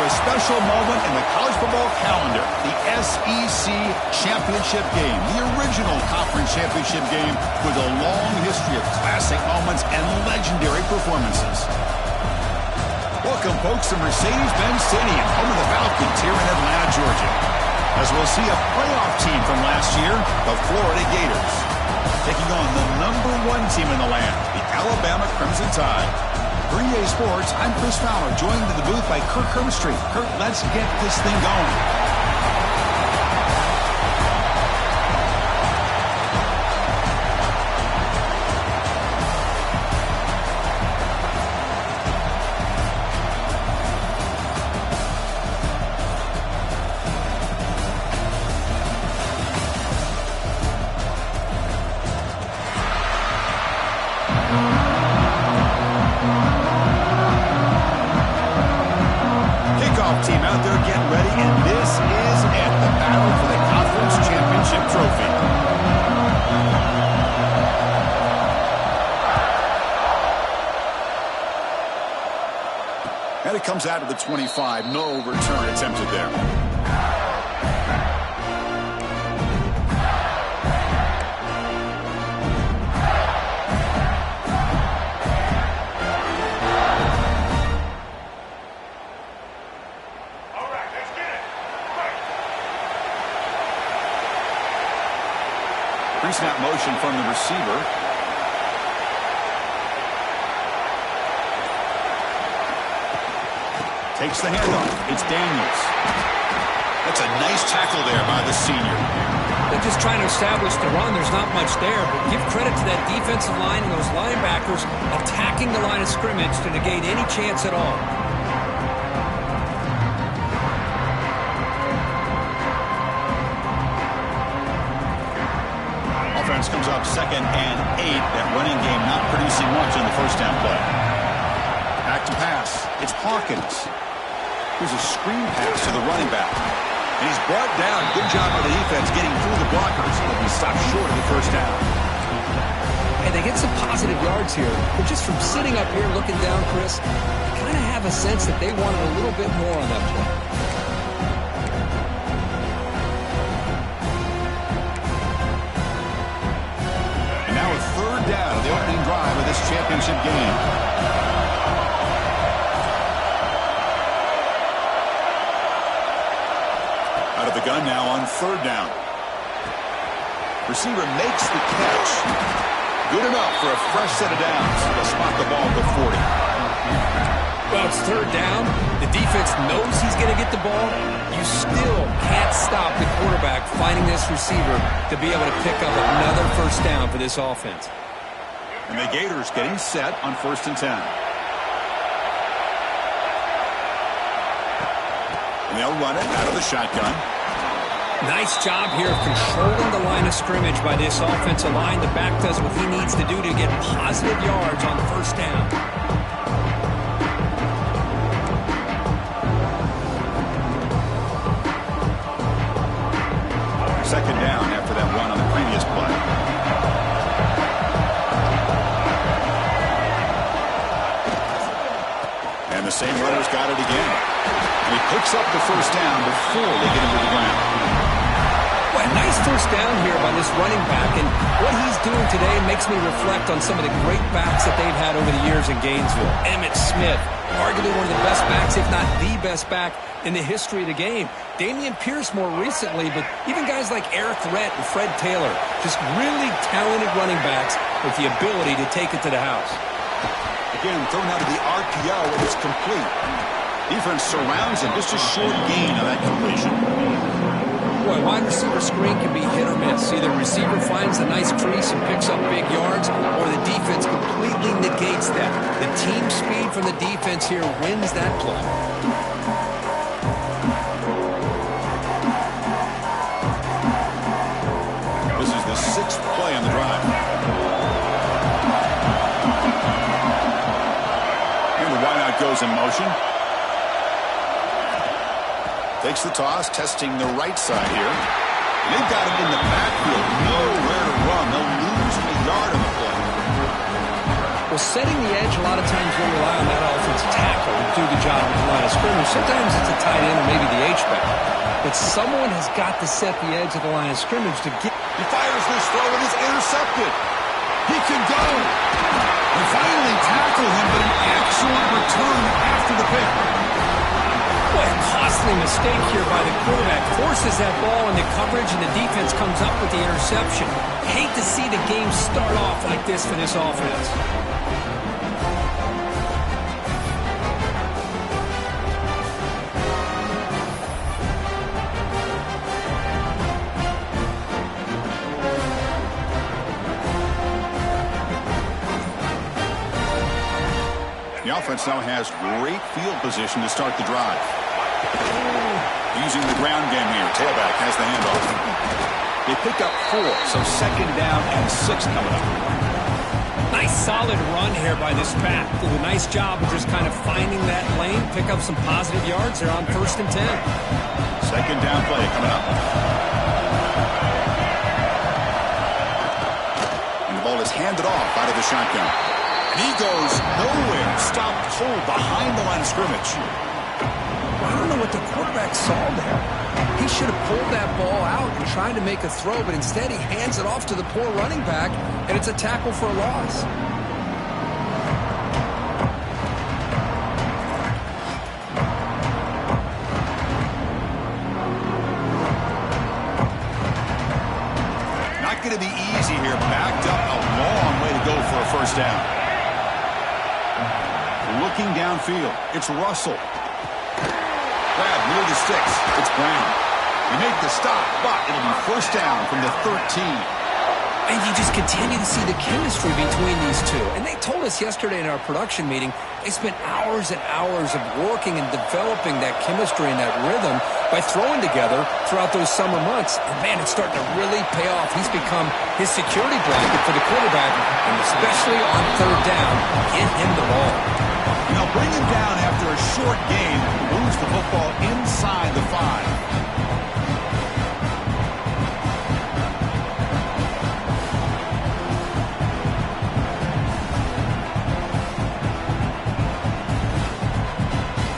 a special moment in the college football calendar, the SEC Championship game, the original conference championship game with a long history of classic moments and legendary performances. Welcome, folks, to Mercedes-Benz Stadium, home of the Falcons here in Atlanta, Georgia, as we'll see a playoff team from last year, the Florida Gators, taking on the #1 team in the land, the Alabama Crimson Tide. For EA Sports, I'm Chris Fowler, joined in the booth by Kirk Herbstreit. Kirk, let's get this thing going. Team out there getting ready, and this is it, the battle for the conference championship trophy. And it comes out of the 25, no return attempted there. Pre-snap motion from the receiver. Takes the handoff. It's Daniels. That's a nice tackle there by the senior. They're just trying to establish the run. There's not much there, but give credit to that defensive line and those linebackers attacking the line of scrimmage to negate any chance at all. Offense comes up 2nd and 8. That running game not producing much on the first down play. Back to pass. It's Hawkins. Here's a screen pass to the running back. And he's brought down. Good job by the defense getting through the blockers. He'll be stopped short of the first down. And they get some positive yards here. But just from sitting up here looking down, Chris, I kind of have a sense that they wanted a little bit more on that play. Now a 3rd down of the opening drive of this championship game. Out of the gun now on 3rd down. Receiver makes the catch. Good enough for a fresh set of downs. He'll spot the ball at the 40. Well, it's 3rd down. The defense knows he's going to get the ball. You still can't stop the quarterback finding this receiver to be able to pick up another first down for this offense. And the Gators getting set on 1st and 10. And they'll run it out of the shotgun. Nice job here of controlling the line of scrimmage by this offensive line. The back does what he needs to do to get positive yards on 1st down. 2nd down after that run on the previous play. And the same runner's got it again. And he picks up the first down before they get him to the ground. Well, a nice first down here by this running back. And what he's doing today makes me reflect on some of the great backs that they've had over the years in Gainesville. Emmitt Smith, arguably one of the best backs, if not the best back in the history of the game. Dameon Pierce more recently, but even guys like Eric Rhett and Fred Taylor, just really talented running backs with the ability to take it to the house. Again, thrown out of the RPO, and it's complete. Defense surrounds him, just a short gain on that completion. Boy, wide receiver screen can be hit or miss. Either receiver finds a nice crease and picks up big yards, or the defense completely negates that. The team speed from the defense here wins that play. This is the 6th play on the drive. And the wideout goes in motion. Takes the toss, testing the right side here. And they've got him in the backfield. Nowhere to run. They'll lose a yard on the play. Well, setting the edge, a lot of times we'll rely on that offensive tackle to do the job with the line of scrimmage. Sometimes it's a tight end or maybe the H-back. But someone has got to set the edge of the line of scrimmage to get... He fires this throw and is intercepted. He can go. They finally tackle him, but an excellent return after the pick. What a costly mistake here by the quarterback. Forces that ball into coverage, and the defense comes up with the interception. Hate to see the game start off like this for this offense. The offense now has great field position to start the drive. Using the ground game here. Tailback has the handoff. They pick up 4, so 2nd down and 6 coming up. Nice solid run here by this back. Did a nice job of just kind of finding that lane, pick up some positive yards. They're on 1st and 10. 2nd down play coming up. And the ball is handed off out of the shotgun. And he goes nowhere. Stopped cold behind the line of scrimmage. I don't know what the quarterback saw there. He should have pulled that ball out and tried to make a throw, but instead he hands it off to the poor running back, and it's a tackle for a loss. Not going to be easy here. Backed up a long way to go for a 1st down. Looking downfield, it's Russell. Grab near the sticks. It's Brown. He made the stop, but it'll be 1st down from the 13. And you just continue to see the chemistry between these two. And they told us yesterday in our production meeting, they spent hours and hours of working and developing that chemistry and that rhythm by throwing together throughout those summer months. And man, it's starting to really pay off. He's become his security blanket for the quarterback, and especially on 3rd down, get him the ball. Now bring him down after a short game, moves the football inside the 5.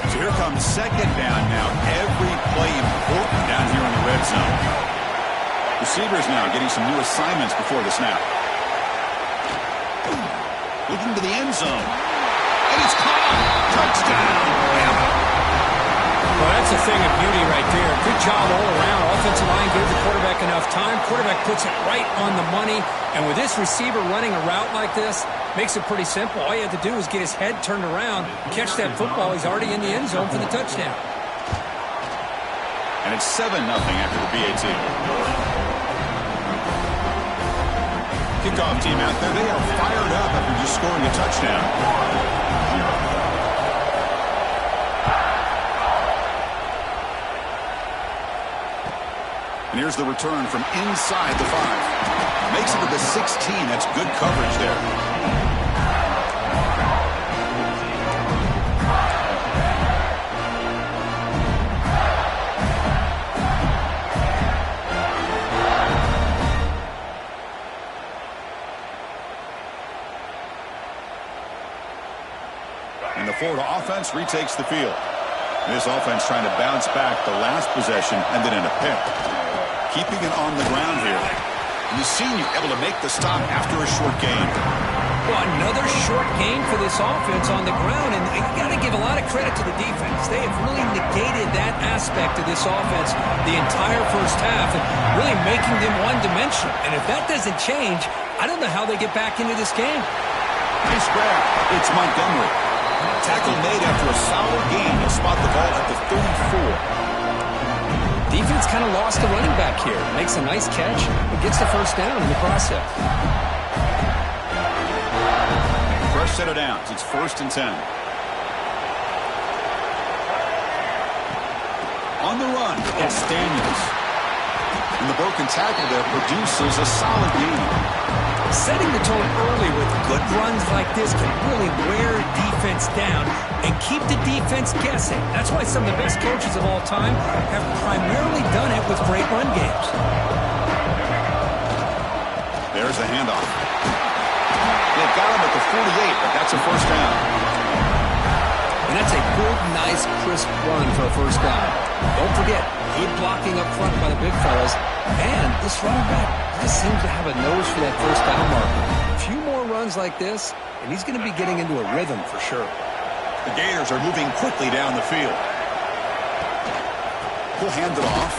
So here comes 2nd down now. Every play important down here in the red zone. Receivers now getting some new assignments before the snap. Looking to the end zone. And it's caught. Touchdown. Well, that's a thing of beauty right there. Good job all around. Offensive line gave the quarterback enough time. Quarterback puts it right on the money. And with this receiver running a route like this, makes it pretty simple. All you have to do is get his head turned around, catch that football. He's already in the end zone for the touchdown. And it's 7-0 after the PAT. Kickoff team out there. They are fired up after just scoring a touchdown. And here's the return from inside the 5. Makes it to the 16. That's good coverage there. And the Florida offense retakes the field. This offense trying to bounce back the last possession and then in a pick. Keeping it on the ground here. And the senior able to make the stop after a short gain. Well, another short gain for this offense on the ground, and you got to give a lot of credit to the defense. They have really negated that aspect of this offense the entire 1st half, and really making them one-dimensional. And if that doesn't change, I don't know how they get back into this game. Nice grab. It's Montgomery. Tackle made after a solid gain. He'll spot the ball at the 34. Defense kind of lost the running back here. Makes a nice catch, but gets the 1st down in the process. Fresh set of downs. It's 1st and 10. On the run, it's Daniels. And the broken tackle there produces a solid gain. Setting the tone early with good runs like this can really wear defense down and keep the defense guessing. That's why some of the best coaches of all time have primarily done it with great run games. There's the handoff. They've got him at the 48, but that's That's a first down. And that's a good, nice, crisp run for a first down. Don't forget, good blocking up front by the big fellas. And this running back just seems to have a nose for that first down marker. A few more runs like this, and he's going to be getting into a rhythm for sure. The Gators are moving quickly down the field. He'll hand it off.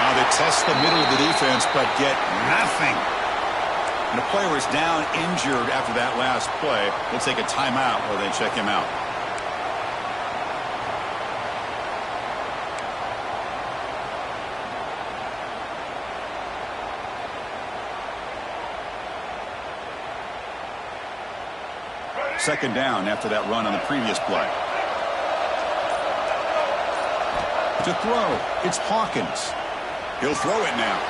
Now they test the middle of the defense, but get nothing. And the player is down injured after that last play. They'll take a timeout while they check him out. Second down after that run on the previous play. To throw, it's Hawkins. He'll throw it now.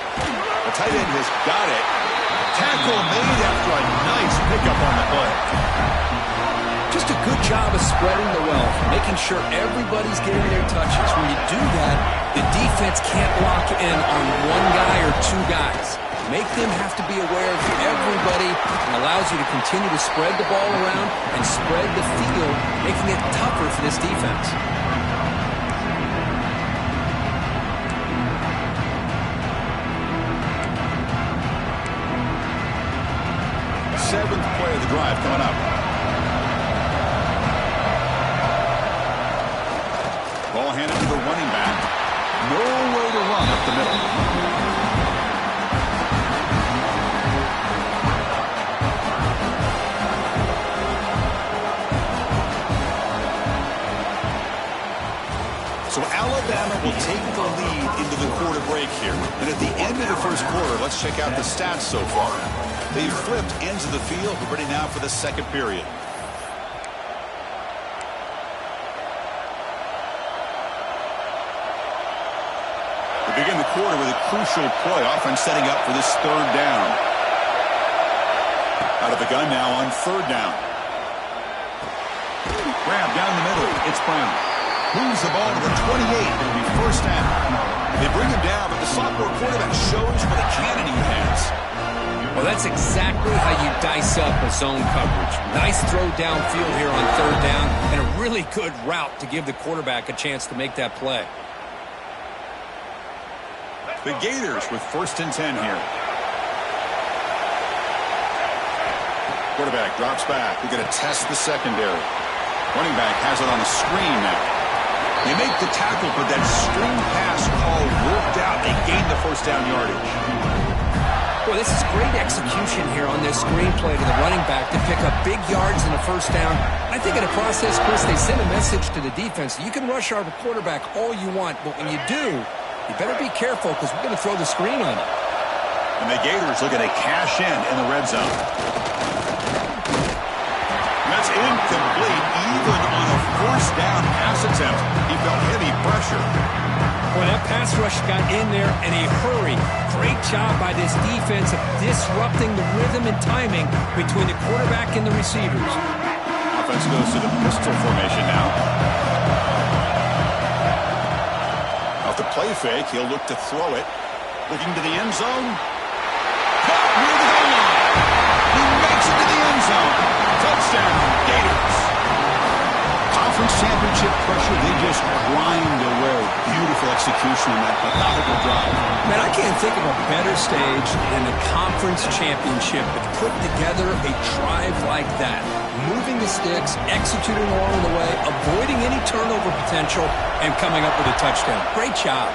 The tight end has got it. Tackle made after a nice pickup on the play. Just a good job of spreading the wealth, making sure everybody's getting their touches. When you do that, the defense can't lock in on one guy or two guys. Make them have to be aware of everybody and allows you to continue to spread the ball around and spread the field, making it tougher for this defense. Seventh play of the drive coming up. Ball handed to the running back. Nowhere to run up the middle. So Alabama will take the lead into the quarter break here. And at the end of the first quarter, let's check out the stats so far. They've flipped ends of the field. We're ready now for the second period. We begin the quarter with a crucial play. Offense setting up for this third down. Out of the gun now on third down. Grab down the middle. It's Brown. Moves the ball to the 28. It'll be first down. They bring him down, but the sophomore quarterback shows what a cannon he has. Well, that's exactly how you dice up a zone coverage. Nice throw downfield here on third down, and a really good route to give the quarterback a chance to make that play. The Gators with first and 10 here. Quarterback drops back. We're going to test the secondary. Running back has it on a screen now. They make the tackle, but that screen pass call worked out. They gained the first down yardage. Well, this is great execution here on this screen play to the running back to pick up big yards in the first down. I think in the process, Chris, they send a message to the defense. You can rush our quarterback all you want, but when you do, you better be careful because we're going to throw the screen on you. And the Gators looking to cash in the red zone. That's incomplete. Even on a first down pass attempt, he felt heavy pressure. Well, that pass rush got in there in a hurry. Great job by this defense of disrupting the rhythm and timing between the quarterback and the receivers. Offense goes to the pistol formation now. Off the play fake, he'll look to throw it. Looking to the end zone. Caught near the goal line. He makes it to the end zone. Touchdown, Gators. Conference championship pressure, they just grind away. Beautiful execution on that methodical drive. Man, I can't think of a better stage than the conference championship to put together a drive like that. Moving the sticks, executing along the way, avoiding any turnover potential, and coming up with a touchdown. Great job.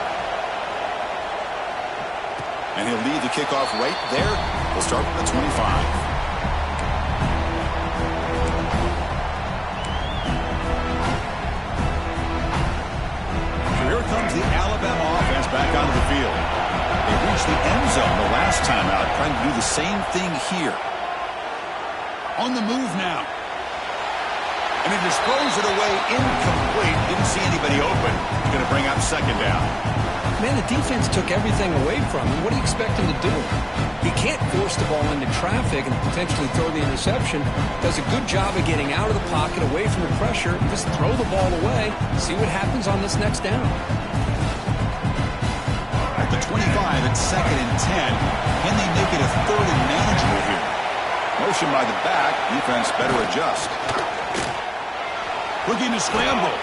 And he'll lead the kickoff right there. We'll start with the 25. Here comes the Alabama offense back onto the field. They reached the end zone the last time out, trying to do the same thing here. On the move now. And he disposed it away incomplete. Didn't see anybody open. He's going to bring up second down. Man, the defense took everything away from him. What do you expect him to do? He can't force the ball into traffic and potentially throw the interception. Does a good job of getting out of the pocket, away from the pressure, and just throw the ball away. See what happens on this next down. At the 25, it's second and 10. Can they make it a third and manageable here? motion by the back. Defense better adjust. Looking to scramble.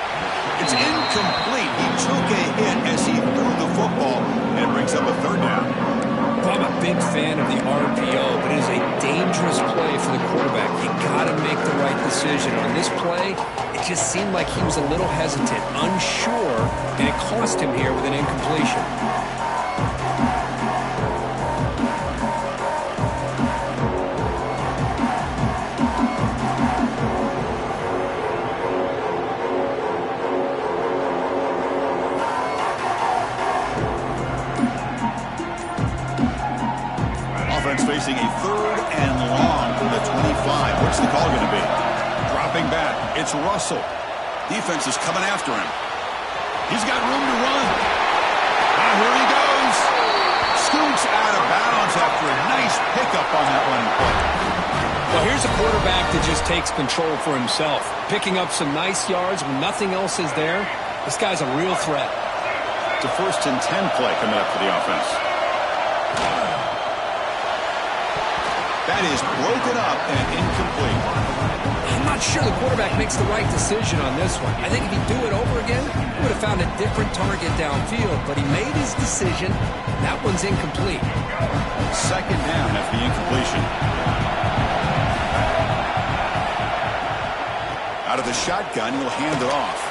It's incomplete. He took a hit as he threw the football, and it brings up a third down. Well, I'm a big fan of the RPO, but it is a dangerous play for the quarterback. You got to make the right decision. On this play, it just seemed like he was a little hesitant, unsure, and it cost him here with an incompletion. Facing a third and long from the 25. What's the call going to be? Dropping back. It's Russell. Defense is coming after him. He's got room to run. And here he goes. Scoots out of bounds after a nice pickup on that running play. Well, here's a quarterback that just takes control for himself. Picking up some nice yards when nothing else is there. This guy's a real threat. It's a 1st and 10 play coming up for the offense. That is broken up and incomplete. I'm not sure the quarterback makes the right decision on this one. I think if he'd do it over again, he would have found a different target downfield, but he made his decision. That one's incomplete. 2nd down after the incompletion. Out of the shotgun, he'll hand it off.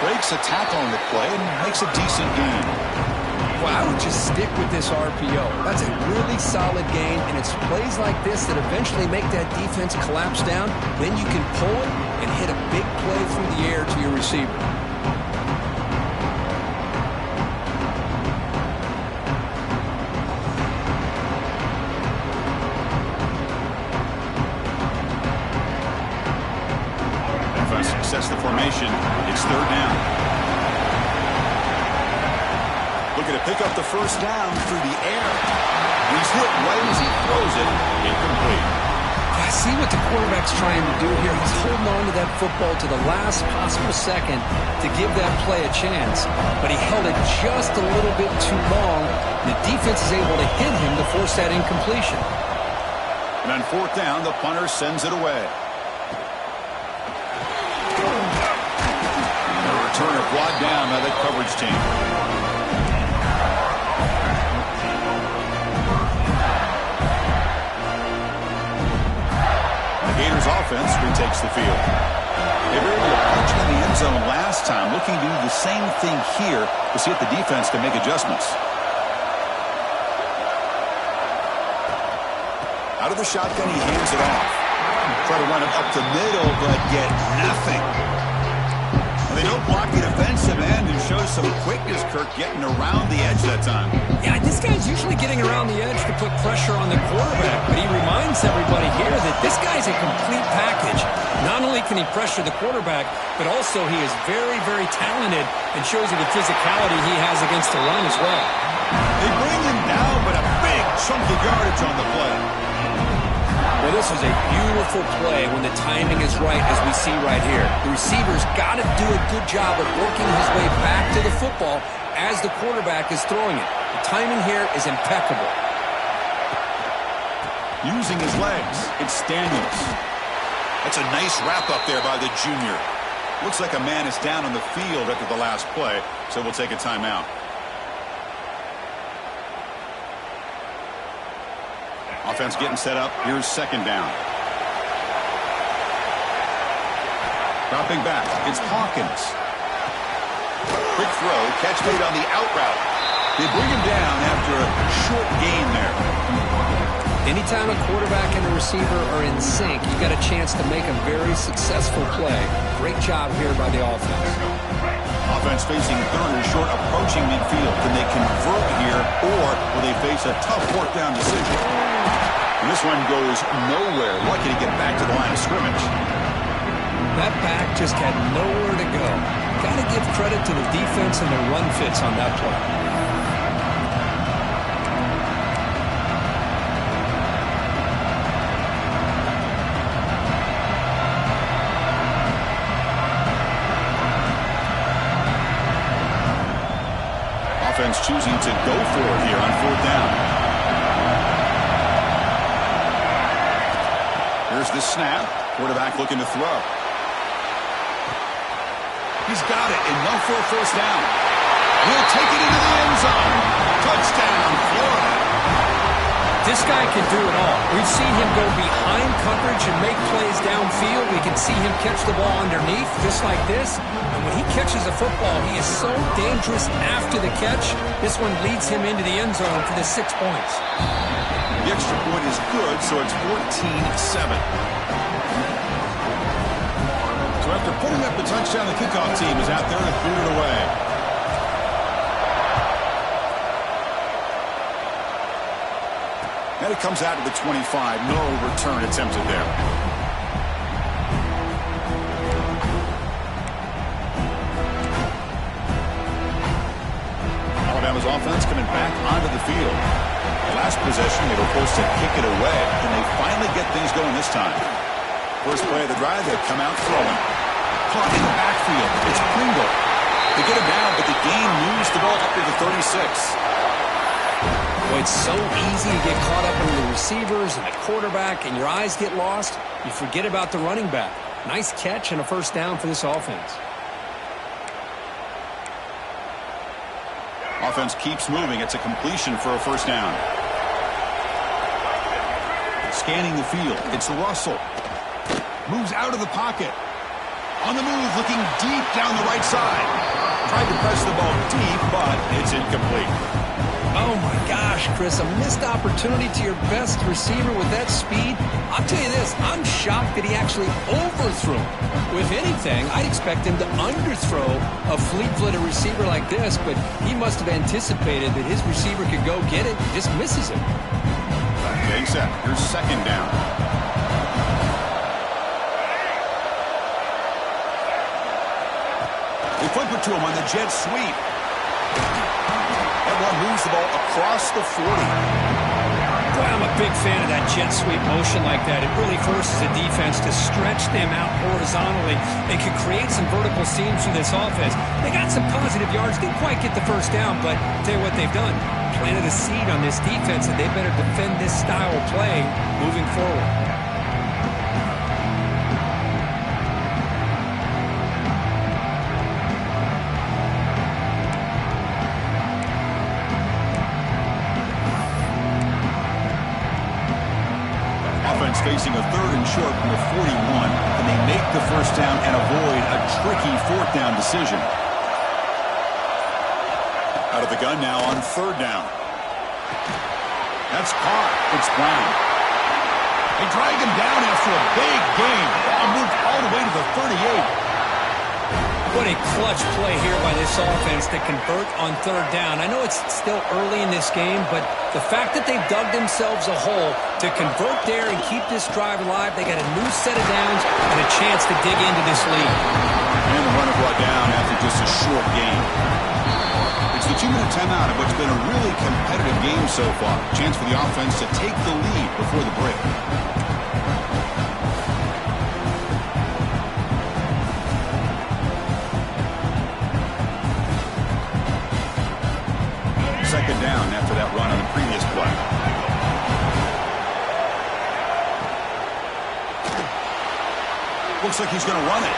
Breaks a tackle on the play and makes a decent gain. Well, I would just stick with this RPO. That's a really solid gain, and it's plays like this that eventually make that defense collapse down. Then you can pull it and hit a big play through the air to your receiver. Defense sets the formation. It's 3rd down. Looking to pick up the 1st down through the air. He's hit right as he throws it. Incomplete. I see what the quarterback's trying to do here. He's holding on to that football to the last possible second to give that play a chance. But he held it just a little bit too long. The defense is able to hit him to force that incompletion. And on 4th down, the punter sends it away. And a returner brought down by the coverage team. Gators offense retakes the field. They were able to punch in the end zone last time, looking to do the same thing here to see if the defense can make adjustments. Out of the shotgun, he hands it off. Try to run it up the middle, but get nothing. They don't block the defensive end and show some quickness, Kirk, getting around the edge that time. Yeah, this guy's usually getting around the edge to put pressure on the quarterback, but he reminds everybody here that this guy's a complete package. Not only can he pressure the quarterback, but also he is very, very talented and shows you the physicality he has against the run as well. They bring him down, but a big chunk of yardage on the play. Well, this is a beautiful play when the timing is right, as we see right here. The receiver's got to do a good job of working his way back to the football as the quarterback is throwing it. The timing here is impeccable. Using his legs, it's Daniels. That's a nice wrap-up there by the junior. Looks like a man is down on the field after the last play, so we'll take a timeout. Offense getting set up. Here's 2nd down. Dropping back. It's Hawkins. Quick throw. Catch made on the out route. They bring him down after a short gain there. Anytime a quarterback and a receiver are in sync, you got a chance to make a very successful play. Great job here by the offense. Offense facing 3rd and short, approaching midfield. Can they convert here, or will they face a tough 4th down decision? And this one goes nowhere. Lucky to get back to the line of scrimmage. That back just had nowhere to go. Got to give credit to the defense and the run fits on that play. Offense choosing to go for it here on 4th down. Here's the snap. Quarterback looking to throw. He's got it, enough for a first down. He'll take it into the end zone. Touchdown, Florida. This guy can do it all. We've seen him go behind coverage and make plays downfield. We can see him catch the ball underneath, just like this. And when he catches a football, he is so dangerous after the catch. This one leads him into the end zone for the 6 points. The extra point is good, so it's 14-7. So after putting up the touchdown, the kickoff team is out there to clear it away. And it comes out to the 25. No return attempted there. Alabama's offense coming back onto the field. Last possession, they were forced to kick it away, and they finally get things going this time. First play of the drive, they come out throwing. Caught in the backfield. It's Pringle. They get him down, but the game moves the ball up to the 36. Boy, it's so easy to get caught up in the receivers and the quarterback, and your eyes get lost. You forget about the running back. Nice catch and a first down for this offense. Offense keeps moving. It's a completion for a first down. Scanning the field. It's Russell. Moves out of the pocket. On the move, looking deep down the right side. Tried to press the ball deep, but it's incomplete. Oh, my gosh, Chris, a missed opportunity to your best receiver with that speed. I'll tell you this, I'm shocked that he actually overthrew. If anything, I'd expect him to underthrow a fleet-footed receiver like this, but he must have anticipated that his receiver could go get it and just misses him. Okay, set. Here's second down. They flip it to him on the jet sweep. That one moves the ball across the 40. Boy, I'm a big fan of that jet sweep motion like that. It really forces a defense to stretch them out horizontally and can create some vertical seams for this offense. They got some positive yards. Didn't quite get the first down, but I'll tell you what they've done. Planted a seed on this defense, and they better defend this style of play moving forward. Facing a third and short from the 41, and they make the first down and avoid a tricky fourth down decision. Out of the gun now on third down. That's caught. It's Brown. They drag him down after a big gain. Ball moved all the way to the 38. What a clutch play here by this offense to convert on third down. I know it's still early in this game, but the fact that they've dug themselves a hole to convert there and keep this drive alive, they got a new set of downs and a chance to dig into this lead. And the runner brought down after just a short gain. It's the 2-minute timeout of what's been a really competitive game so far. Chance for the offense to take the lead before the break. Second down after that run on the previous play. Looks like he's going to run it.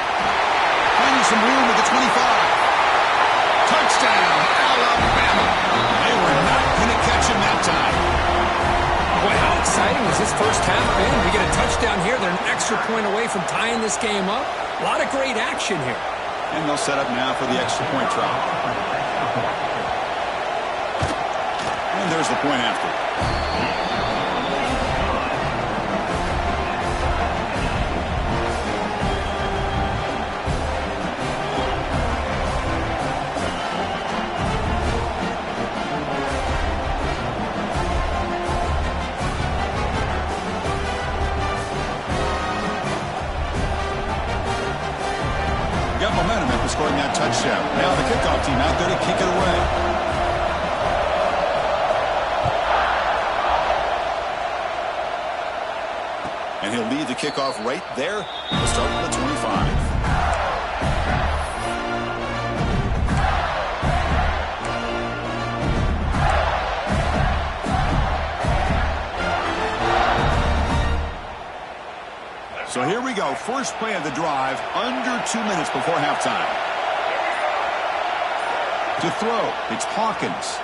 Finding some room at the 25. Touchdown, Alabama. They were not going to catch him that time. Boy, how exciting has this first half been? We get a touchdown here. They're an extra point away from tying this game up. A lot of great action here. And they'll set up now for the extra point try. And there's the point after. Got momentum after scoring that touchdown. Now the kickoff team out there to kick it away. And he'll lead the kickoff right there. We'll start with the 25. So here we go. First play of the drive, under 2 minutes before halftime. To throw, it's Hawkins.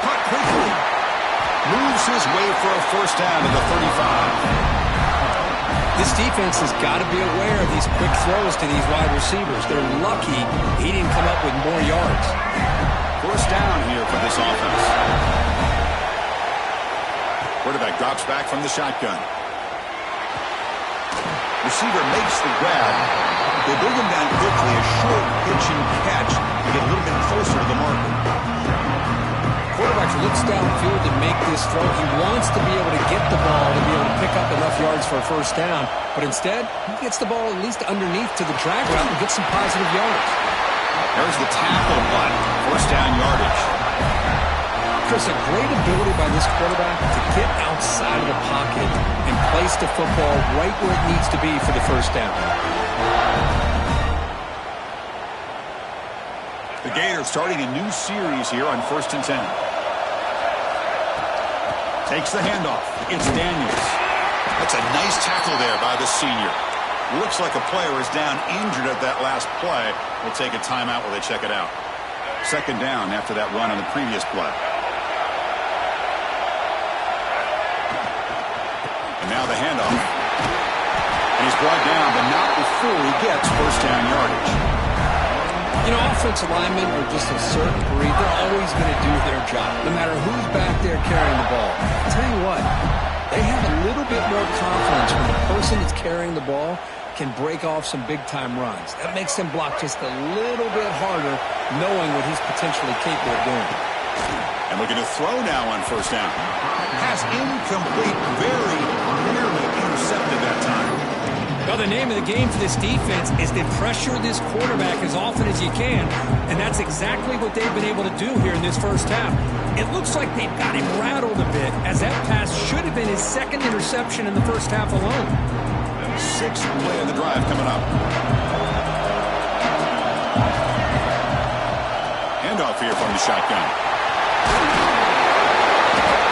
Caught quickly. Moves his way for a first down to the 35. This defense has got to be aware of these quick throws to these wide receivers. They're lucky he didn't come up with more yards. First down here for this offense. Quarterback drops back from the shotgun. Receiver makes the grab. They bring him down quickly. A short pitch and catch to get a little bit closer to the marker. Quarterback looks downfield to make this throw. He wants to be able to get the ball to be able to pick up enough yards for a first down. But instead, he gets the ball at least underneath to the drag route and gets some positive yards. There's the tackle, but first down yardage. Chris, a great ability by this quarterback to get outside of the pocket and place the football right where it needs to be for the first down. The Gators starting a new series here on 1st and 10. Takes the handoff. It's Daniels. That's a nice tackle there by the senior. Looks like a player is down injured at that last play. We'll take a timeout while they check it out. Second down after that run on the previous play. And now the handoff. And he's brought down, but not before he gets first down yardage. You know, offensive linemen are just a certain breed. They're always going to do their job, no matter who's back there carrying the ball. I'll tell you what, they have a little bit more confidence when the person that's carrying the ball can break off some big-time runs. That makes them block just a little bit harder, knowing what he's potentially capable of doing. And looking to throw now on first down. Pass incomplete, very nearly intercepted that time. Well, the name of the game for this defense is to pressure this quarterback as often as you can, and that's exactly what they've been able to do here in this first half. It looks like they've got him rattled a bit, as that pass should have been his second interception in the first half alone. Sixth play of the drive coming up. Handoff here from the shotgun.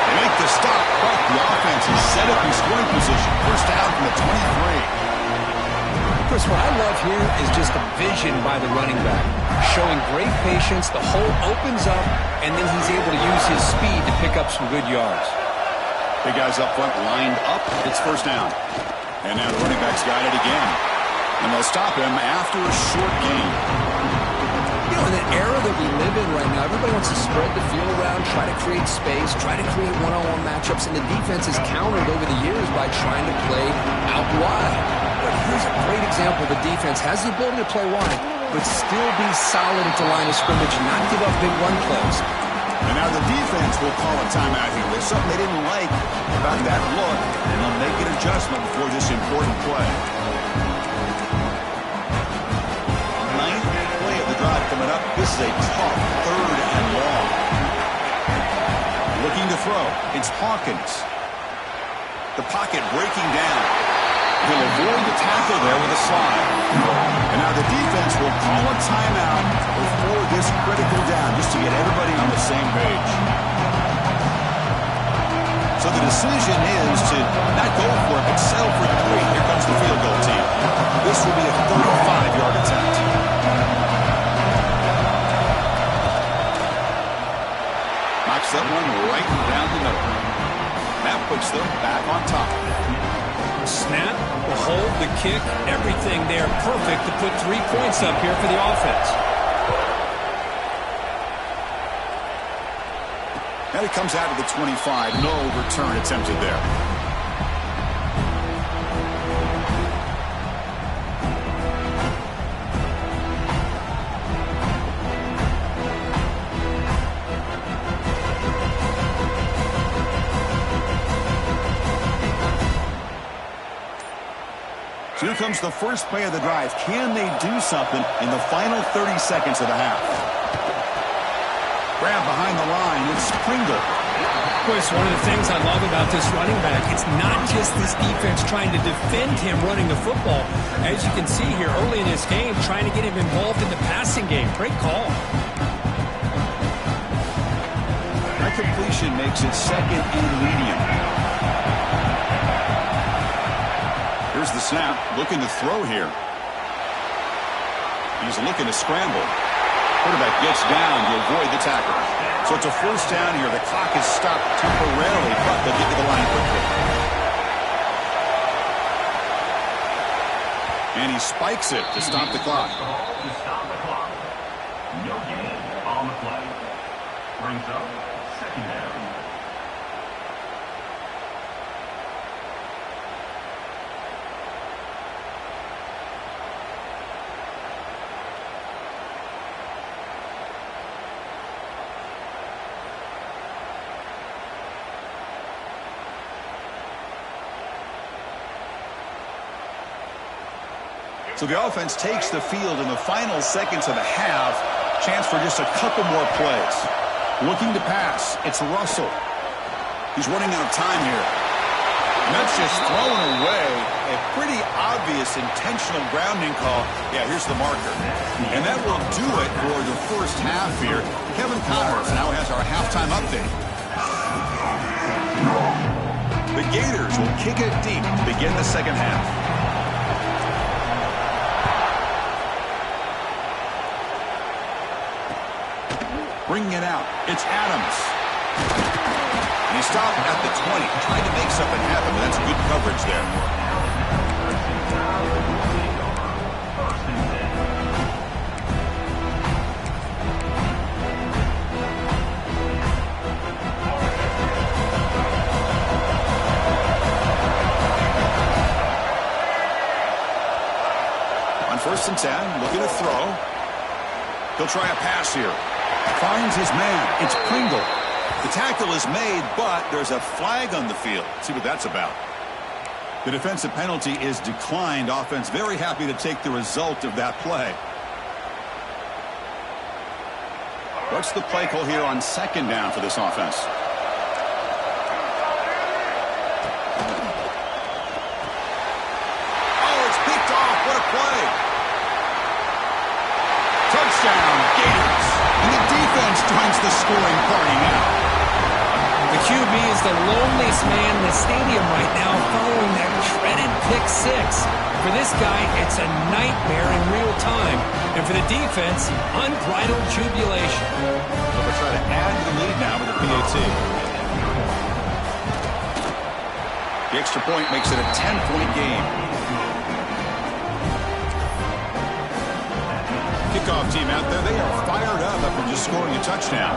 They make the stop, but the offense is set up in scoring position. First down from the 23. Chris, what I love here is just the vision by the running back. Showing great patience, the hole opens up, and then he's able to use his speed to pick up some good yards. Big guys up front lined up. It's first down. And now the running back's got it again. And they'll stop him after a short gain. You know, in the era that we live in right now, everybody wants to spread the field around, try to create space, try to create one-on-one matchups, and the defense is countered over the years by trying to play out wide. But here's a great example. The defense has the ability to play wide, but still be solid at the line of scrimmage and not give up big run plays. And now the defense will call a timeout here. There's something they didn't like about that look, and they'll make an adjustment before this important play. Ninth play of the drive coming up. This is a tough third and long. Looking to throw. It's Hawkins. The pocket breaking down. He'll avoid the tackle there with a slide. And now the defense will call a timeout before this critical down, just to get everybody on the same page. So the decision is to not go for it, but settle for 3. Here comes the field goal team. This will be a 35-yard attempt. Knocks that one right down the middle. That puts them back on top. Snap, the hold, the kick, everything there perfect to put 3 points up here for the offense. And it comes out of the 25. No return attempted there. Here comes the first play of the drive. Can they do something in the final 30 seconds of the half? Grab behind the line. It's Pringle. Chris, one of the things I love about this running back, it's not just this defense trying to defend him running the football. As you can see here early in this game, trying to get him involved in the passing game. Great call. That completion makes it second and medium. Here's the snap, looking to throw here. He's looking to scramble. Quarterback gets down to avoid the tackle. So it's a first down here. The clock is stopped temporarily, but they'll get to the line quickly. And he spikes it to stop the clock. No gain on the play. Brings up second down. So the offense takes the field in the final seconds of the half. Chance for just a couple more plays. Looking to pass. It's Russell. He's running out of time here. And that's just thrown away. A pretty obvious intentional grounding call. Yeah, here's the marker. And that will do it for the first half here. Kevin Connors now has our halftime update. The Gators will kick it deep to begin the second half. Bringing it out. It's Adams. And he stopped at the 20, trying to make something happen, but that's good coverage there. On 1st and 10, looking to throw. He'll try a pass here. Finds his man. It's Pringle. The tackle is made, but there's a flag on the field. Let's see what that's about. The defensive penalty is declined. Offense very happy to take the result of that play. What's the play call here on 2nd down for this offense? Oh, it's picked off. What a play. Touchdown, Gators. And the defense joins the scoring party now. The QB is the loneliest man in the stadium right now following that dreaded pick six. For this guy, it's a nightmare in real time. And for the defense, unbridled jubilation. They'll try to add to the lead now with the PAT. The extra point makes it a 10-point game. Kickoff team out there, they are fired up after just scoring a touchdown.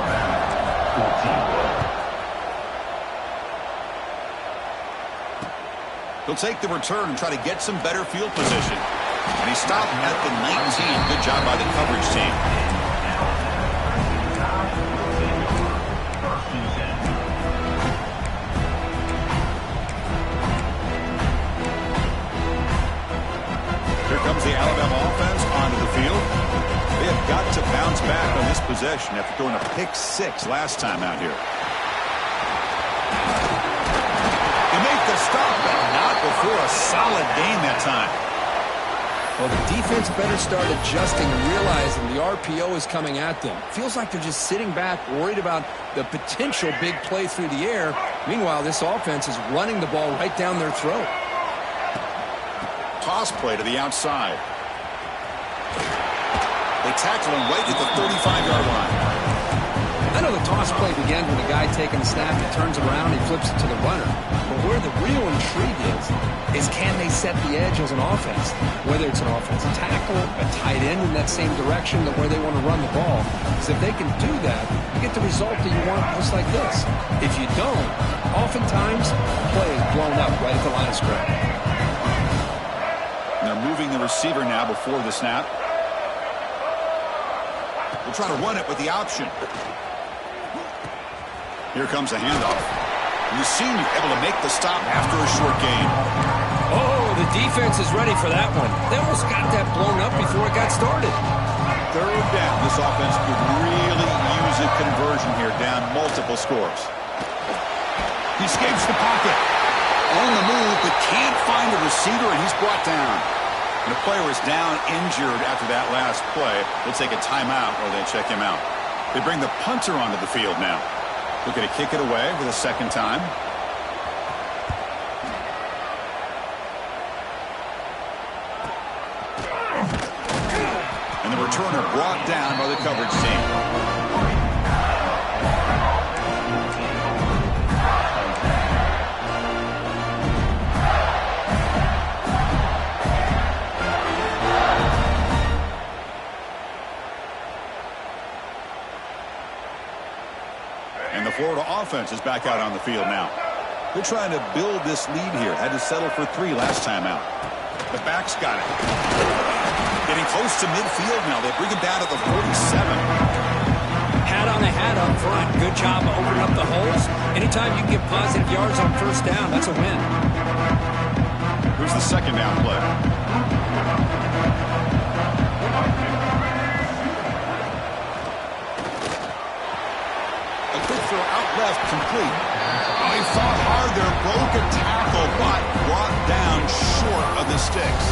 He'll take the return and try to get some better field position. And he stopped at the 19. Good job by the coverage team. Here comes the Alabama offense onto the field. They have got to bounce back on this possession after throwing a pick six last time out here. They make the stop, but not before a solid gain that time. Well, the defense better start adjusting and realizing the RPO is coming at them. Feels like they're just sitting back, worried about the potential big play through the air. Meanwhile, this offense is running the ball right down their throat. Toss play to the outside. They tackle him right at the 35-yard line. I know the toss play begins with a guy taking the snap, he turns it around, he flips it to the runner. But where the real intrigue is can they set the edge as an offense? Whether it's an offensive tackle, a tight end in that same direction, where they want to run the ball. Because if they can do that, you get the result that you want just like this. If you don't, oftentimes, the play is blown up right at the line of scrimmage. And they're moving the receiver now before the snap. We'll try to run it with the option. Here comes a handoff. You seem able to make the stop after a short gain. Oh, the defense is ready for that one. They almost got that blown up before it got started. 3rd down. This offense could really use a conversion here, down multiple scores. He escapes the pocket. On the move, but can't find a receiver, and he's brought down. And the player is down injured after that last play. They'll take a timeout or they check him out. They bring the punter onto the field now. Looking to kick it away for the second time. the returner brought down by the coverage team. And the Florida offense is back out on the field now. They're trying to build this lead here. Had to settle for 3 last time out. The back's got it. Getting close to midfield now. They bring him down to the 47. Hat on the hat up front. Good job of opening up the holes. Anytime you can get positive yards on first down, that's a win. Here's the second down play. A good throw out left, complete. Oh, he fought hard there, broke a tackle, but brought down short of the sticks.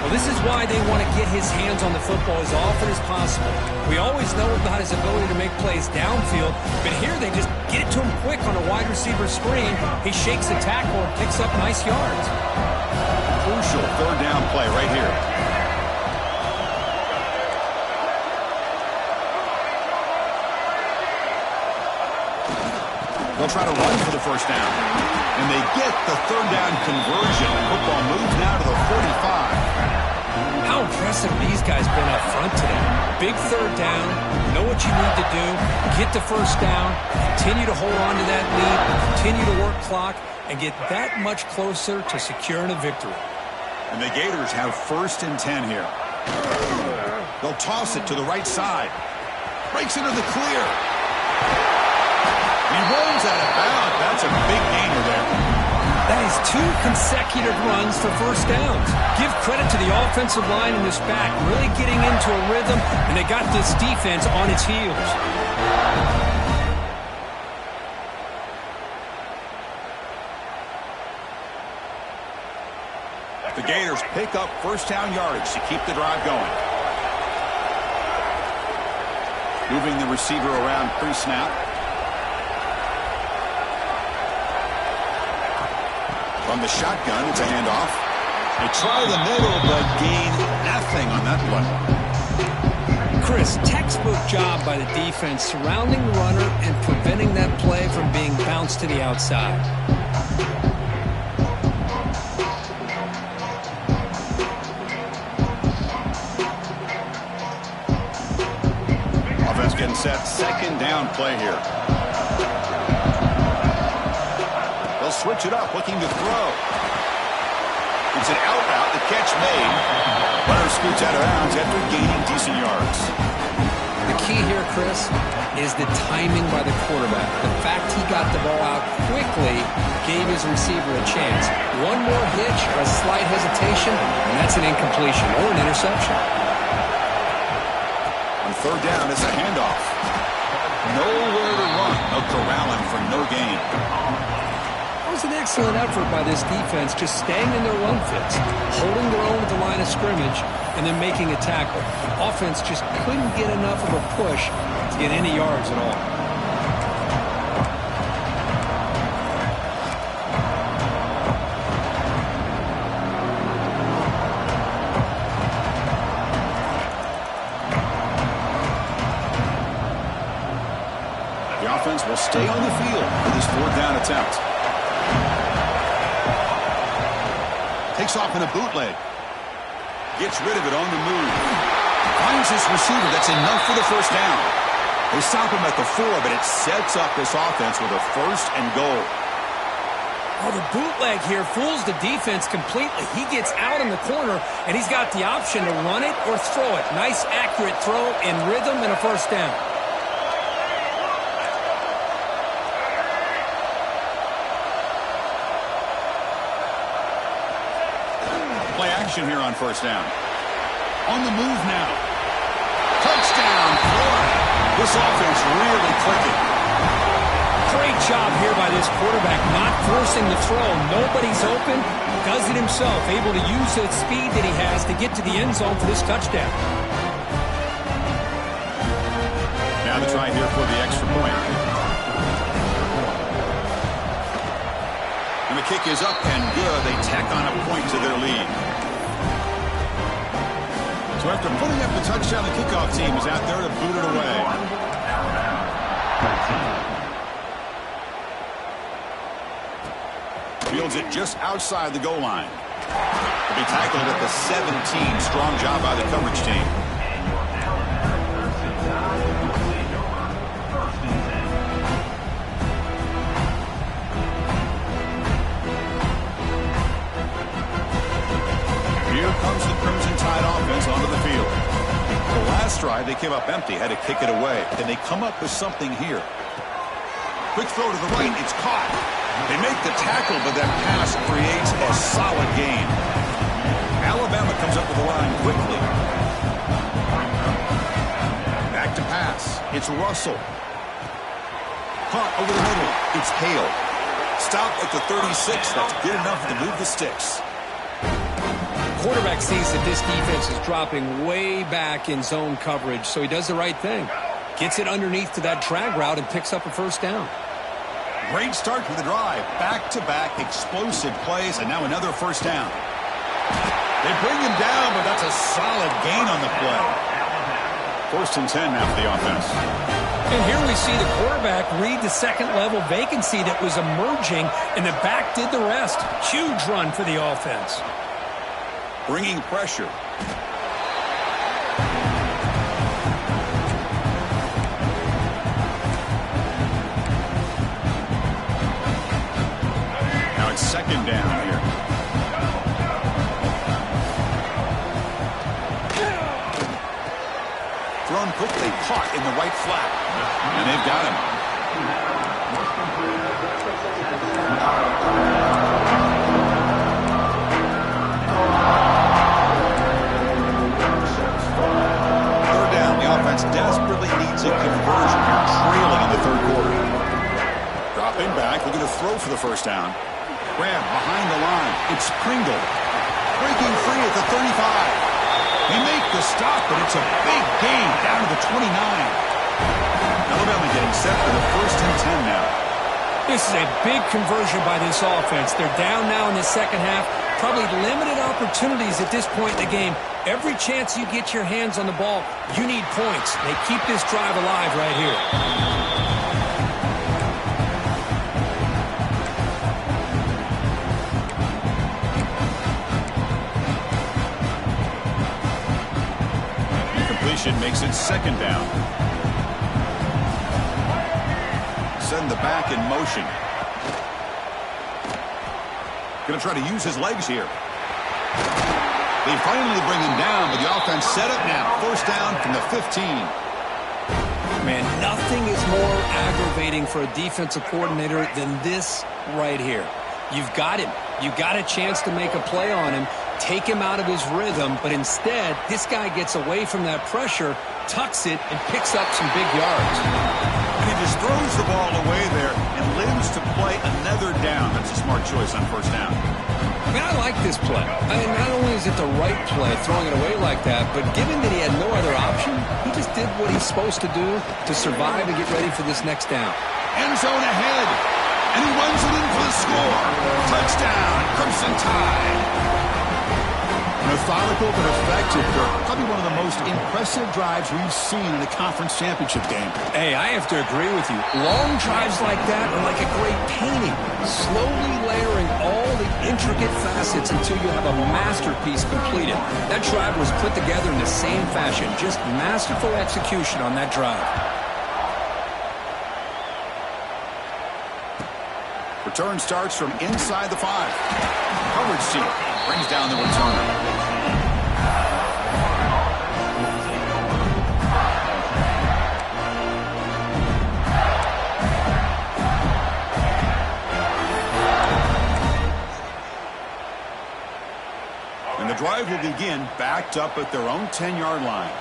Well, this is why they want to get his hands on the football as often as possible. We always know about his ability to make plays downfield, but here they just get it to him quick on a wide receiver screen. He shakes the tackle and picks up nice yards. Crucial third down play right here. They'll try to run for the first down. And they get the third down conversion. Football moves now to the 45. How impressive these guys been up front today. Big third down. Know what you need to do. Get the first down. Continue to hold on to that lead. Continue to work clock. And get that much closer to securing a victory. And the Gators have 1st and 10 here. They'll toss it to the right side. Breaks into the clear. He rolls out of bounds. That's a big gainer there. That is 2 consecutive runs for first downs. Give credit to the offensive line in this back, really getting into a rhythm, and they got this defense on its heels. The Gators pick up first down yardage to keep the drive going. Moving the receiver around pre-snap. From the shotgun, it's a handoff. They try the middle, but gain nothing on that one. Chris, textbook job by the defense surrounding the runner and preventing that play from being bounced to the outside. Offense getting set. Second down play here. Switch it up, looking to throw. It's an out route, the catch made. Runner scoots out of bounds after gaining decent yards. The key here, Chris, is the timing by the quarterback. The fact he got the ball out quickly gave his receiver a chance. One more hitch or a slight hesitation, and that's an incompletion or an interception. On third down, it's a handoff. Nowhere to run. No corralling for no gain. It was an excellent effort by this defense, just staying in their run fits, holding their own at the line of scrimmage, and then making a tackle. Offense just couldn't get enough of a push to get any yards at all. The offense will stay on the field for this fourth down attempt. Takes off in a bootleg. Gets rid of it on the move. Finds his receiver. That's enough for the first down. They stop him at the 4, but it sets up this offense with a 1st and goal. Oh, the bootleg here fools the defense completely. He gets out in the corner, and he's got the option to run it or throw it. Nice, accurate throw in rhythm and a first down. Play action here on first down. On the move now. Touchdown, Florida. This offense really clicking. Great job here by this quarterback, not forcing the throw. Nobody's open. Does it himself, able to use the speed that he has to get to the end zone for this touchdown. Now the try here for the extra point. And the kick is up and good. They tack on a point to their lead. So after putting up the touchdown, the kickoff team is out there to boot it away. Fields it just outside the goal line. He'll be tackled at the 17. Strong job by the coverage team. Here comes the Crimson Tide offense onto the field. The last drive, they came up empty, had to kick it away. Then they come up with something here. Quick throw to the right, it's caught. They make the tackle, but that pass creates a solid gain. Alabama comes up with the line quickly. Back to pass. It's Russell. Caught over the middle. It's Hale. Stop at the 36. That's good enough to move the sticks. Quarterback sees that this defense is dropping way back in zone coverage, so he does the right thing. Gets it underneath to that drag route and picks up a first down. Great start to the drive. Back-to-back explosive plays, and now another first down. They bring him down, but that's a solid gain on the play. 1st and 10 now for the offense. And here we see the quarterback read the second-level vacancy that was emerging, and the back did the rest. Huge run for the offense. Bringing pressure. Now it's 2nd down here. Thrown quickly, caught in the right flat. And they've got him. Desperately needs a conversion here, trailing in the 3rd quarter. Dropping back, looking to throw for the first down. Grab behind the line. It's Pringle. Breaking free at the 35. They make the stop, but it's a big gain down to the 29. Alabama getting set for the 1st and 10 now. This is a big conversion by this offense. They're down now in the second half. Probably limited opportunities at this point in the game. Every chance you get your hands on the ball, you need points. They keep this drive alive right here. Completion makes it 2nd down. Send the back in motion. Going to try to use his legs here. They finally bring him down, but the offense set up now. 1st down from the 15. Man, nothing is more aggravating for a defensive coordinator than this right here. You've got him. You got a chance to make a play on him, take him out of his rhythm, but instead, this guy gets away from that pressure, tucks it, and picks up some big yards. And he just throws the ball away there and lives to play another down. That's a smart choice on 1st down. I mean, I like this play. I mean, not only is it the right play, throwing it away like that, but given that he had no other option, he just did what he's supposed to do to survive and get ready for this next down. End zone ahead, and he runs it in for the score. Touchdown, Crimson Tide. Methodical but effective, probably one of the most impressive drives we've seen in a conference championship game. Hey, I have to agree with you. Long drives like that are like a great painting, slowly layering all the intricate facets until you have a masterpiece completed. That drive was put together in the same fashion, just masterful execution on that drive. Return starts from inside the 5. Coverage team brings down the return. And the drive will begin backed up at their own 10-yard line.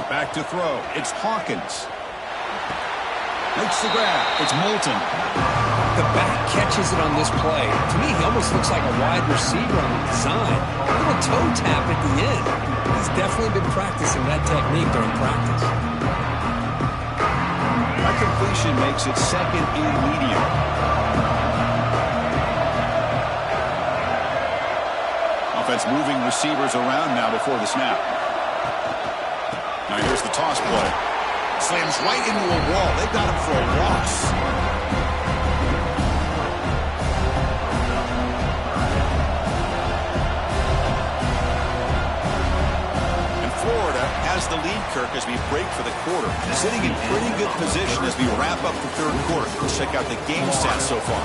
Back to throw. It's Hawkins. Makes the grab. It's Moulton. The back catches it on this play. To me, he almost looks like a wide receiver on the design. A little toe tap at the end. He's definitely been practicing that technique during practice. That completion makes it 2nd and medium. defense moving receivers around now before the snap. Now here's the toss play. Slams right into a wall. They've got him for a loss. And Florida has the lead, Kirk, as we break for the quarter. Sitting in pretty good position as we wrap up the third quarter. Let's check out the game stats so far.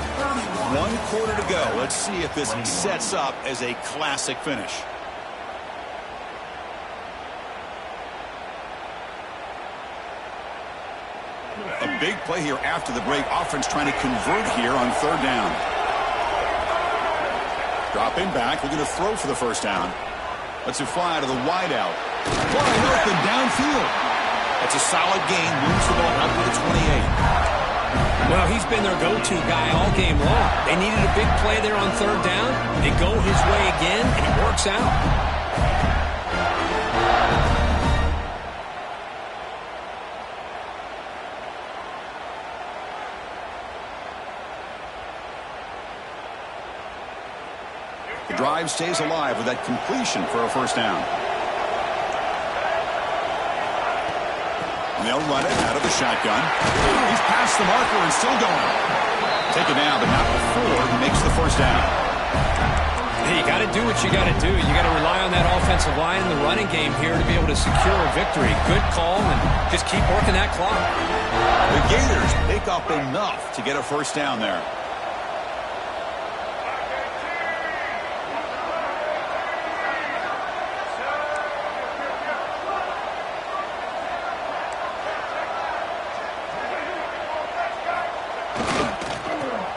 1 quarter to go. Let's see if this sets up as a classic finish. A big play here after the break. Offense trying to convert here on third down. Dropping back. We're going to throw for the first down. Let's it fly out of the wideout. Wide open downfield. That's a solid gain. Moves the ball up to the 28. Well, he's been their go-to guy all game long. They needed a big play there on third down. They go his way again, and it works out. The drive stays alive with that completion for a first down. And they'll run it out of the shotgun. He's past the marker and still going. Taken down, but not before he makes the first down. Hey, you got to do what you got to do. You got to rely on that offensive line in the running game here to be able to secure a victory. Good call, and just keep working that clock. The Gators pick up enough to get a first down there.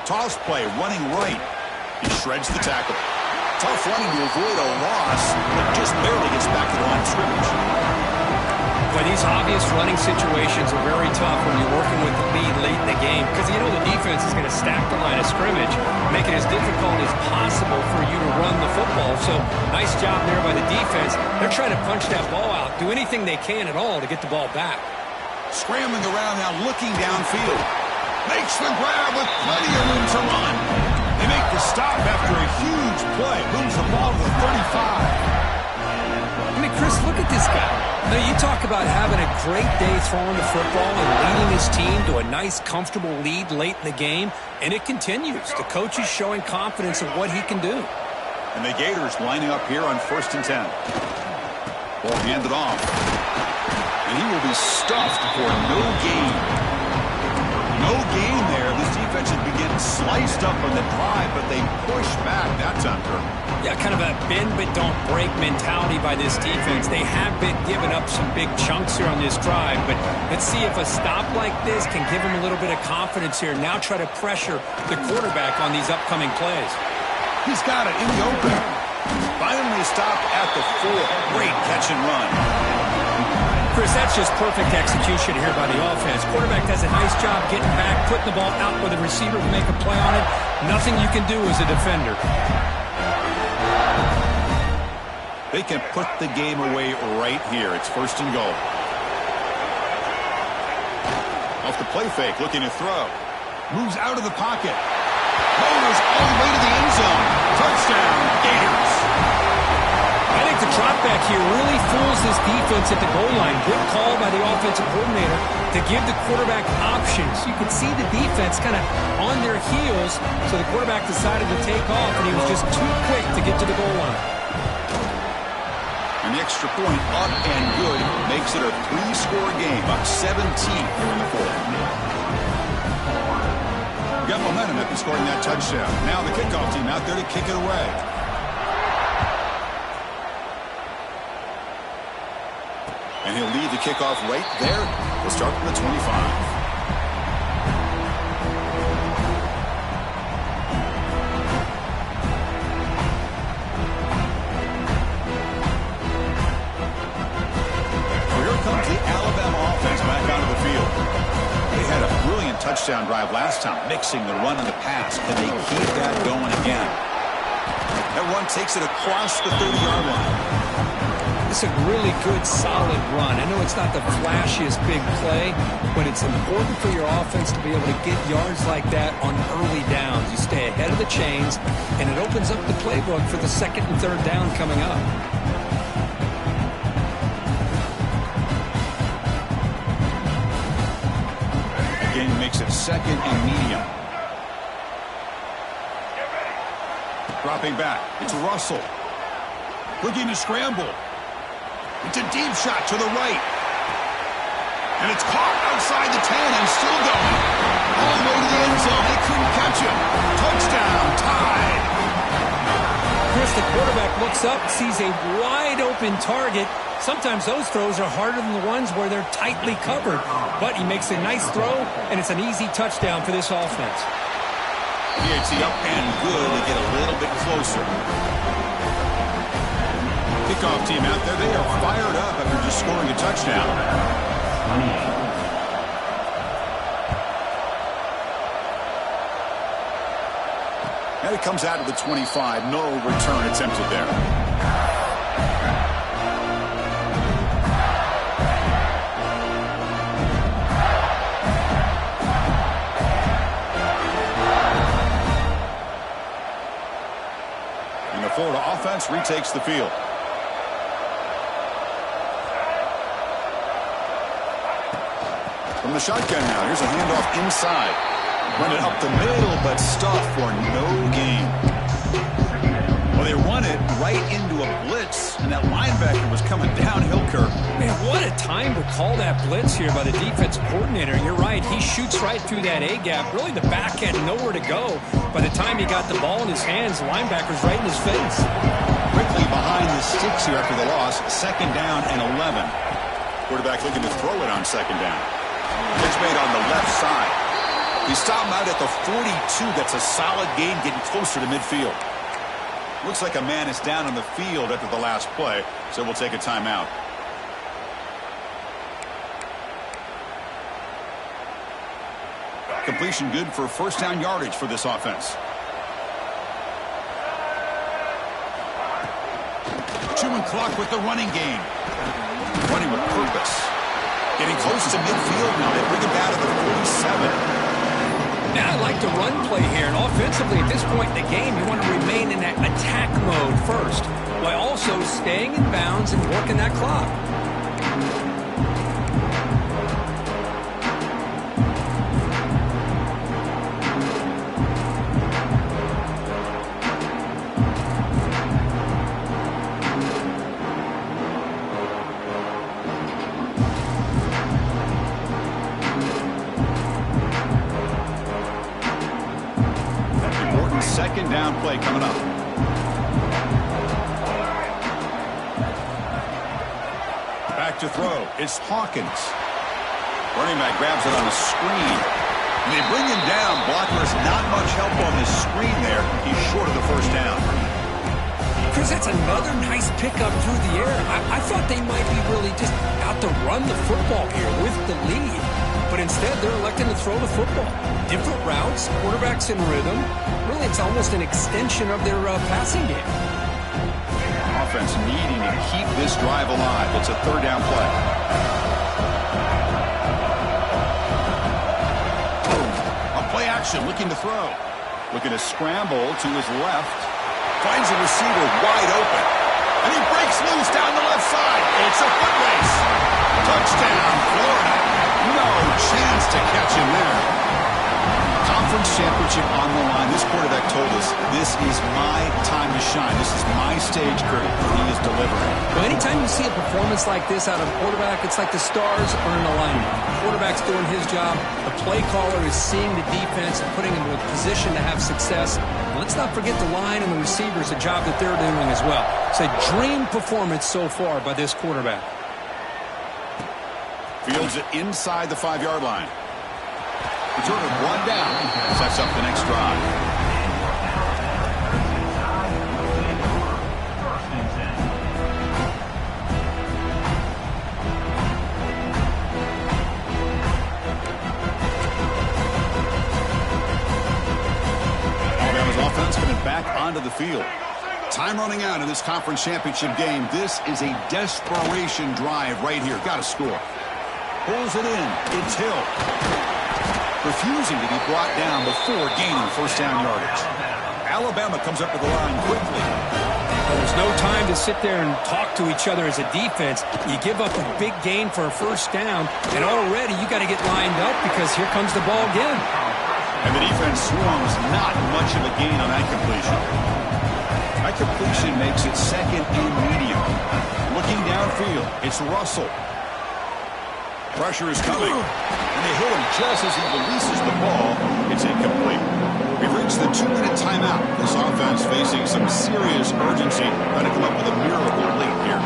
Toss play, running right. He shreds the tackle. Tough running to avoid a loss, but just barely gets back to the line of scrimmage. Boy, these obvious running situations are very tough when you're working with the lead late in the game because you know the defense is going to stack the line of scrimmage, make it as difficult as possible for you to run the football. So, nice job there by the defense. They're trying to punch that ball out, do anything they can at all to get the ball back. Scrambling around now, looking downfield. Makes the grab with plenty of room to run. They make the stop after a huge play. Moves the ball to the 35. I mean, Chris, look at this guy. Now, you talk about having a great day throwing the football and leading his team to a nice, comfortable lead late in the game, and it continues. The coach is showing confidence of what he can do. And the Gators lining up here on 1st and 10. Ball handed off. And he will be stuffed for no gain. No gain there. This defense had been getting sliced up on the drive, but they push back that time, Kirk. Yeah, kind of a bend but don't break mentality by this defense. They have been giving up some big chunks here on this drive, but let's see if a stop like this can give them a little bit of confidence here. Now try to pressure the quarterback on these upcoming plays. He's got it in the open. Finally stopped at the 4. Great catch and run. Chris, that's just perfect execution here by the offense. Quarterback does a nice job getting back, putting the ball out where the receiver can make a play on it. Nothing you can do as a defender. They can put the game away right here. It's 1st and goal. Off the play fake, looking to throw. Moves out of the pocket. Motors all the way to the end zone. Touchdown, Gators. I think the drop back here really fools this defense at the goal line. Good call by the offensive coordinator to give the quarterback options. You can see the defense kind of on their heels, so the quarterback decided to take off, and he was just too quick to get to the goal line. And the extra point up and good makes it a 3-score game, up 17 here in the 4th. Got momentum after scoring that touchdown. Now the kickoff team out there to kick it away. And he'll lead the kickoff right there. We'll start from the 25. So here comes the Alabama offense back onto the field. They had a brilliant touchdown drive last time, mixing the run and the pass. Can they keep that going again? That run takes it across the 30-yard line. It's a really good, solid run. I know it's not the flashiest big play, but it's important for your offense to be able to get yards like that on early downs. You stay ahead of the chains, and it opens up the playbook for the second and third down coming up. Again, makes it second and medium. Dropping back. It's Russell. Looking to scramble. It's a deep shot to the right. And it's caught outside the 10 and still going. All the way to the end zone. They couldn't catch him. Touchdown. Tied. Chris, the quarterback looks up, sees a wide-open target. Sometimes those throws are harder than the ones where they're tightly covered. But he makes a nice throw, and it's an easy touchdown for this offense. PHC up and good to get a little bit closer. Kickoff team out there. They are fired up after just scoring a touchdown. And it comes out of the 25. No return attempted there. Florida offense retakes the field. From the shotgun now, here's a handoff inside. Run it up the middle, but stuffed for no gain. Well, they run it right into a blitz, and that linebacker was coming downhill, Kirk. Man, what a time to call that blitz here by the defensive coordinator. You're right, he shoots right through that A-gap. Really, the back had nowhere to go. By the time he got the ball in his hands, the linebacker's right in his face. Quickly behind the sticks here after the loss. Second down and 11. Quarterback looking to throw it on second down. Catch made on the left side. He stopped him out at the 42. That's a solid gain, getting closer to midfield. Looks like a man is down on the field after the last play, so we'll take a timeout. Completion good for first down yardage for this offense. Chewing clock with the running game. Running with purpose. Getting close to midfield now. They bring it down to the 47. Now I like the run play here, and offensively at this point in the game, you want to remain in that attack mode first, while also staying in bounds and working that clock. Second down play coming up. Back to throw. It's Hawkins. Running back grabs it on a screen. They bring him down. Blocker has not much help on this screen there. He's short of the first down. Chris, that's another nice pickup through the air. I thought they might be really just out to run the football here with the lead. But instead, they're electing to throw the football. Different routes, quarterbacks in rhythm. Really, it's almost an extension of their passing game. Offense needing to keep this drive alive. It's a third down play. A play action, looking to throw. Looking to scramble to his left. Finds a receiver wide open. And he breaks loose down the left side. It's a foot race. Touchdown, Florida. No chance to catch him there. Conference championship on the line. This quarterback told us, this is my time to shine. This is my stage, Kurt. He is delivering. Well, anytime you see a performance like this out of a quarterback, it's like the stars are in alignment. The quarterback's doing his job. The play caller is seeing the defense and putting him in a position to have success. And let's not forget the line and the receivers, a job that they're doing as well. It's a dream performance so far by this quarterback. Fields it inside the 5-yard line. Return of one down. Sets up the next drive. Alabama's offense coming back onto the field. Time running out in this conference championship game. This is a desperation drive right here. Got to score. Pulls it in. It's Hill. Refusing to be brought down before gaining first down yardage. Alabama comes up with the line quickly. There's no time to sit there and talk to each other as a defense. You give up a big gain for a first down, and already you got to get lined up because here comes the ball again. And the defense swarms not much of a gain on that completion. That completion makes it second and medium. Looking downfield, it's Russell. Pressure is coming, and they hit him just as he releases the ball. It's incomplete. We've reached the 2-minute timeout. This offense facing some serious urgency, trying to come up with a miracle late here.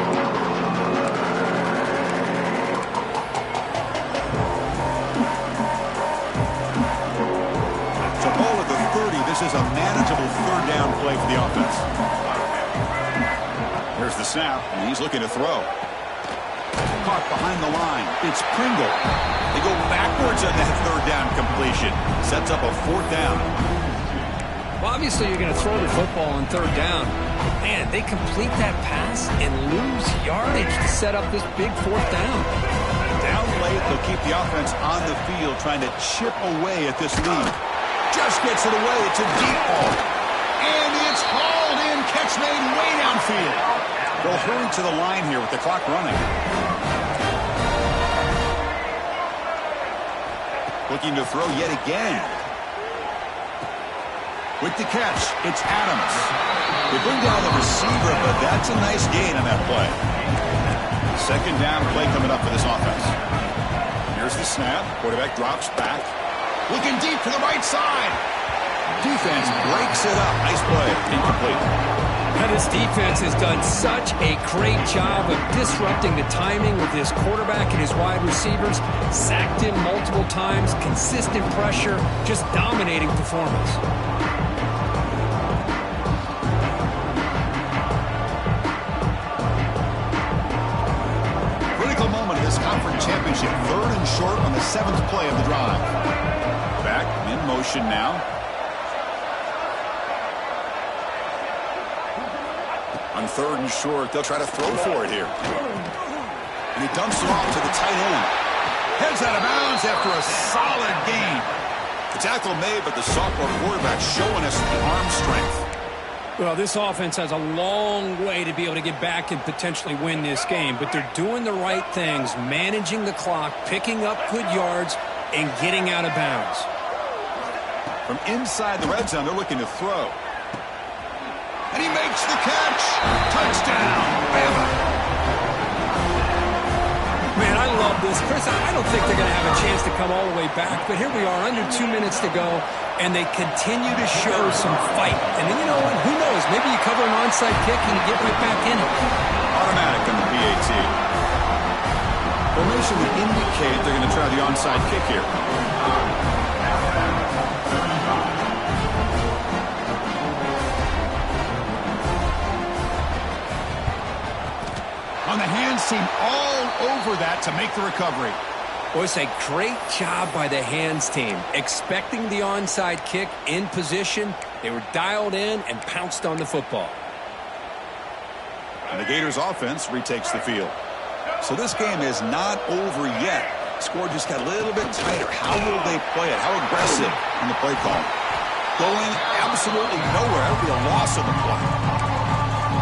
So ball at the 30. This is a manageable third down play for the offense. Here's the snap, and he's looking to throw. Caught behind the line. It's Pringle. They go backwards on that third down completion. Sets up a fourth down. Well, obviously you're going to throw the football on third down. Man, they complete that pass and lose yardage to set up this big fourth down. Down late, they'll keep the offense on the field trying to chip away at this lead. Just gets it away. It's a deep ball. And it's hauled in. Catch made way downfield. They'll hurry to the line here with the clock running. Looking to throw yet again. With the catch, it's Adams. They bring down the receiver, but that's a nice gain on that play. Second down play coming up for this offense. Here's the snap. Quarterback drops back. Looking deep to the right side. Defense breaks it up. Nice play. Incomplete. Now, this defense has done such a great job of disrupting the timing with his quarterback and his wide receivers. Sacked him multiple times. Consistent pressure. Just dominating performance. Conference championship, third and short on the 7th play of the drive. Back in motion now. On third and short, they'll try to throw for it here. And he dumps it off to the tight end. Heads out of bounds after a solid gain. The tackle made, but the sophomore quarterback showing us the arm strength. Well, this offense has a long way to be able to get back and potentially win this game, but they're doing the right things, managing the clock, picking up good yards, and getting out of bounds. From inside the red zone, they're looking to throw. And he makes the catch. Touchdown, Bama. Man, I love this. Chris, I don't think they're going to have a chance to come all the way back, but here we are, under 2 minutes to go, and they continue to show some fight. And then, you know what? Who knows? Maybe you cover an onside kick and you get right back in it. Automatic on the PAT. Formation would indicate they're going to try the onside kick here. On the hands team all over that to make the recovery. Boy, it's a great job by the hands team. Expecting the onside kick in position. They were dialed in and pounced on the football. And the Gators offense retakes the field. So this game is not over yet. Score just got a little bit tighter. How will they play it? How aggressive in the play call? Going absolutely nowhere. That would be a loss on the play.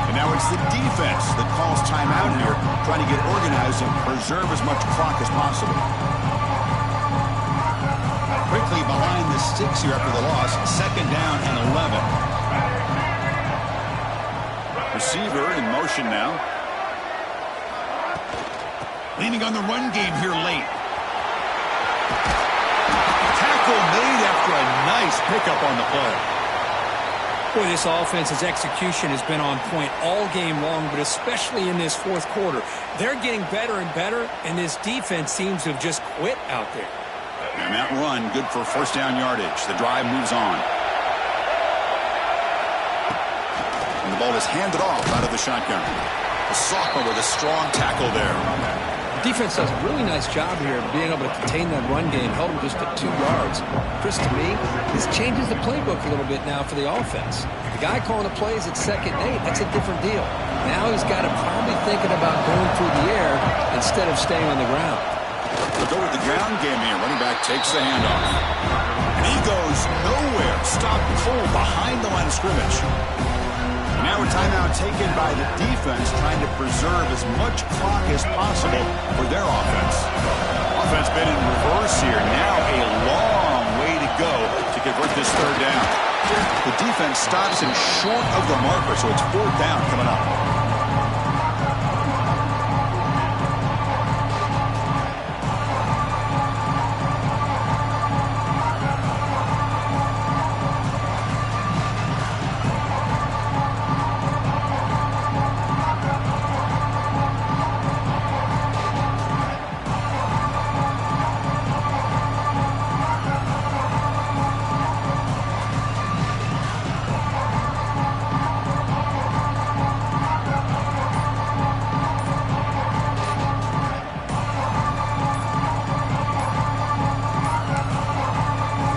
And now it's the defense that calls timeout here, trying to get organized and preserve as much clock as possible. Quickly behind the sticks here after the loss. Second down and 11. Receiver in motion now. Leaning on the run game here late. Tackle made after a nice pickup on the play. Boy, this offense's execution has been on point all game long, but especially in this fourth quarter. They're getting better and better, and this defense seems to have just quit out there. And that run, good for first down yardage. The drive moves on. And the ball is handed off out of the shotgun. The sophomore with a strong tackle there. Defense does a really nice job here of being able to contain that run game, held him just at 2 yards. Chris, to me, this changes the playbook a little bit now for the offense. The guy calling the plays at 2nd and 8, that's a different deal. Now he's got to probably thinking about going through the air instead of staying on the ground. They'll go with the ground game here. Running back takes the handoff. And he goes nowhere. Stop full behind the line of scrimmage. Now a timeout taken by the defense, trying to preserve as much clock as possible for their offense. Offense been in reverse here. Now a long way to go to convert this 3rd down. The defense stops him short of the marker, so it's 4th down coming up.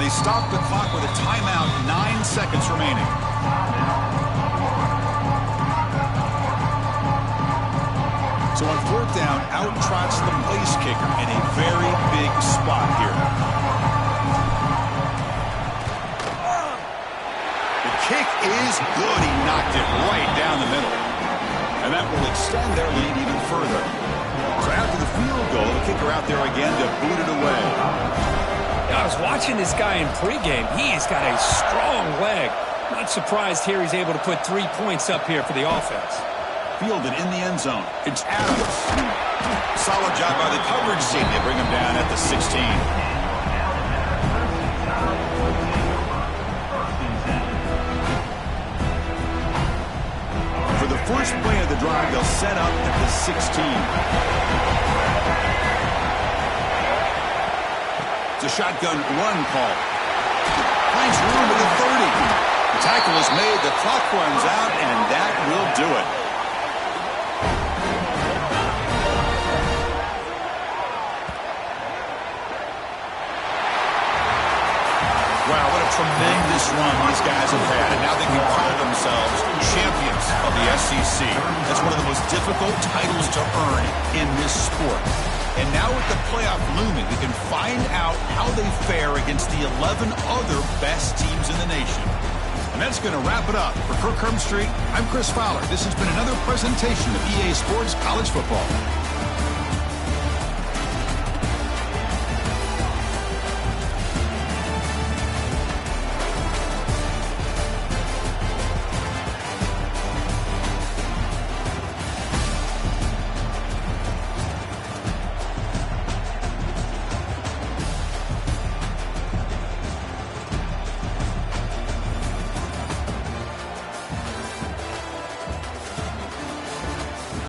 Stop the clock with a timeout, 9 seconds remaining. So on 4th down, out trots the place kicker in a very big spot here. The kick is good. He knocked it right down the middle. And that will extend their lead even further. So after the field goal, the kicker out there again to boot it away. I was watching this guy in pregame. He's got a strong leg. Not surprised here he's able to put 3 points up here for the offense. Fielded in the end zone. It's Adams. Solid job by the coverage team. They bring him down at the 16. For the first play of the drive, they'll set up at the 16. It's a shotgun run call. Finds room at the 30. The tackle is made. The clock runs out, and that will do it. Wow, what a tremendous run these guys have had. And now they can call themselves champions of the SEC. That's one of the most difficult titles to earn in this sport. And now with the playoff looming, we can find out how they fare against the 11 other best teams in the nation. And that's going to wrap it up. For Kirk Street, I'm Chris Fowler. This has been another presentation of EA Sports College Football.